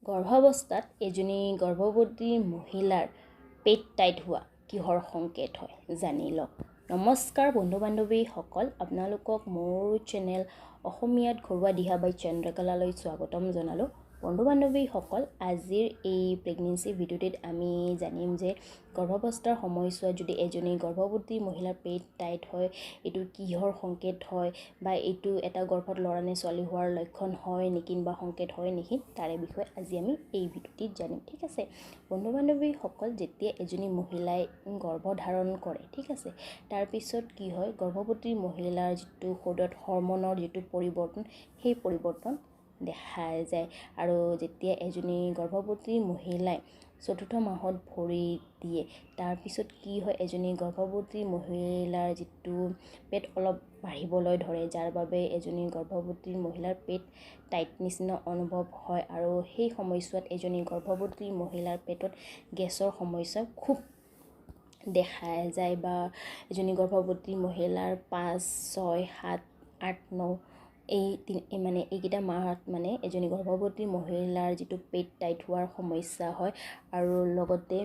গৰ্ভাৱস্থাত এজনী গৰ্ভৱতী মহিলাৰ পেট টাইট হোৱা কিহৰ সংকেত হয় জানি লওক। নমস্কাৰ বন্ধু বান্ধৱীসকল, আপোনালোকক মোৰ চেনেল অসমীয়াত ঘৰুৱা দিহা বাই চন্দ্ৰকলালৈ স্বাগতম জনালোঁ। বন্ধু বান্ধৱীসকল, আজিৰ এই প্ৰেগনেঞ্চি ভিডিঅ'টিত আমি জানিম যে গৰ্ভাৱস্থাৰ সময়ছোৱাত যদি এজনী গৰ্ভৱতী মহিলাৰ পেট টাইট হয়, এইটো কিহৰ সংকেত হয়, বা এইটো এটা গৰ্ভত ল'ৰা নে ছোৱালী হোৱাৰ লক্ষণ হয় নেকি বা সংকেত হয় নেকি, তাৰে বিষয়ে আজি আমি এই ভিডিঅ'টিত জানিম। ঠিক আছে বন্ধু বান্ধৱীসকল, যেতিয়া এজনী মহিলাই গৰ্ভধাৰণ কৰে, ঠিক আছে, তাৰপিছত কি হয়, গৰ্ভৱতী মহিলাৰ যিটো শৰীৰত হৰমনৰ যিটো পৰিৱৰ্তন, সেই পৰিৱৰ্তন দেখা যায়। আৰু যেতিয়া এজনী গৰ্ভৱতী মহিলাই চতুৰ্থ মাহত ভৰি দিয়ে, তাৰপিছত কি হয়, এজনী গৰ্ভৱতী মহিলাৰ যিটো পেট অলপ বাঢ়িবলৈ ধৰে, যাৰ বাবে এজনী গৰ্ভৱতী মহিলাৰ পেট টাইট নিচিনা অনুভৱ হয়। আৰু সেই সময়ছোৱাত এজনী গৰ্ভৱতী মহিলাৰ পেটত গেছৰ সমস্যা খুব দেখা যায়, বা এজনী গৰ্ভৱতী মহিলাৰ 5, 6, 7, 8, 9 এইকেইটা মাহত এজনী গৰ্ভৱতী মহিলাৰ যিটো পেট টাইট হোৱাৰ সমস্যা হয়, আৰু লগতে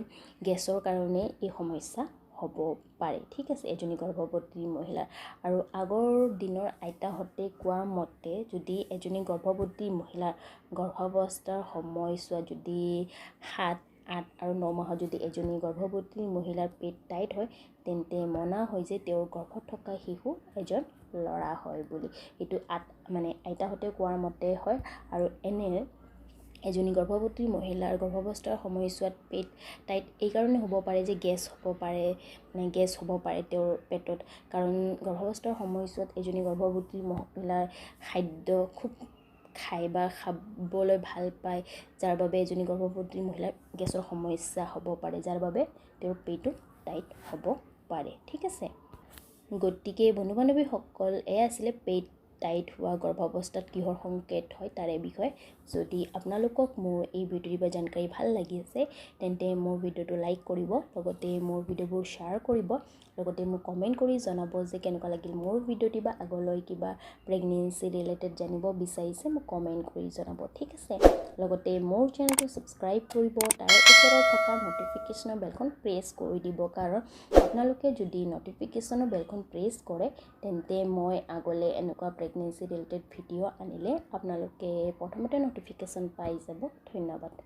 গেছৰ কাৰণে এই সমস্যা হ'ব পাৰে। ঠিক আছে, এজনী গৰ্ভৱতী মহিলাৰ। আৰু আগৰ দিনৰ আইতাহঁতে কোৱা মতে, যদি এজনী গৰ্ভৱতী মহিলাৰ গৰ্ভাৱস্থাৰ সময়ছোৱাত যদি 7, 8 আৰু 9 মাহত যদি এজনী গৰ্ভৱতী মহিলাৰ পেট টাইট হয়, তেন্তে মনা হয় যে তেওঁৰ গৰ্ভত থকা শিশু এজন ল'ৰা হয় বুলি। এইটো আইতাহঁতে কোৱাৰ মতে হয়। আৰু এনে এজনী গৰ্ভৱতী মহিলাৰ গৰ্ভাৱস্থাৰ সময়ছোৱাত পেট টাইট এইকাৰণে হ'ব পাৰে যে গেছ হ'ব পাৰে তেওঁৰ পেটত, কাৰণ গৰ্ভাৱস্থাৰ সময়ছোৱাত এজনী গৰ্ভৱতী মহিলাৰ খাদ্য খুব খায় বা খাবলৈ ভাল পায়, যাৰ বাবে এজনী গৰ্ভৱতী মহিলাৰ গেছৰ সমস্যা হ'ব পাৰে, যাৰ বাবে তেওঁৰ পেটটো টাইট হ'ব পাৰে। ঠিক আছে, গতিকে বন্ধু বান্ধৱীসকল, এয়া আছিলে পেট টাইট হোৱা গৰ্ভাৱস্থাত কিহৰ সংকেত হয় তাৰে বিষয়ে। যদি আপোনালোকক মোৰ এই ভিডিঅ'ৰ বা জানকাৰী ভাল লাগি আছে, তেন্তে মোৰ ভিডিঅ'টো লাইক কৰিব, লগতে মোৰ ভিডিঅ'বোৰ শ্বেয়াৰ কৰিব, লগতে মোক কমেণ্ট কৰি জনাব যে কেনেকুৱা লাগিল মোৰ ভিডিঅ'টি, বা আগলৈ কিবা প্ৰেগনেঞ্চি ৰিলেটেড জানিব বিচাৰিছে মোক কমেণ্ট কৰি জনাব। ঠিক আছে, লগতে মোৰ চেনেলটো ছাবস্ক্ৰাইব কৰিব, তাৰ ওচৰত থকা ন'টিফিকেশ্যনৰ বেলখন প্ৰেছ কৰি দিব, কাৰণ আপোনালোকে যদি ন'টিফিকেশ্যনৰ বেলখন প্ৰেছ কৰে, তেন্তে মই আগলৈ এনেকুৱা প্ৰেগনেঞ্চি ৰিলেটেড ভিডিঅ' আনিলে আপোনালোকে প্ৰথমতে ন'টিফিকেশ্যন পাই যাব। ধন্যবাদ।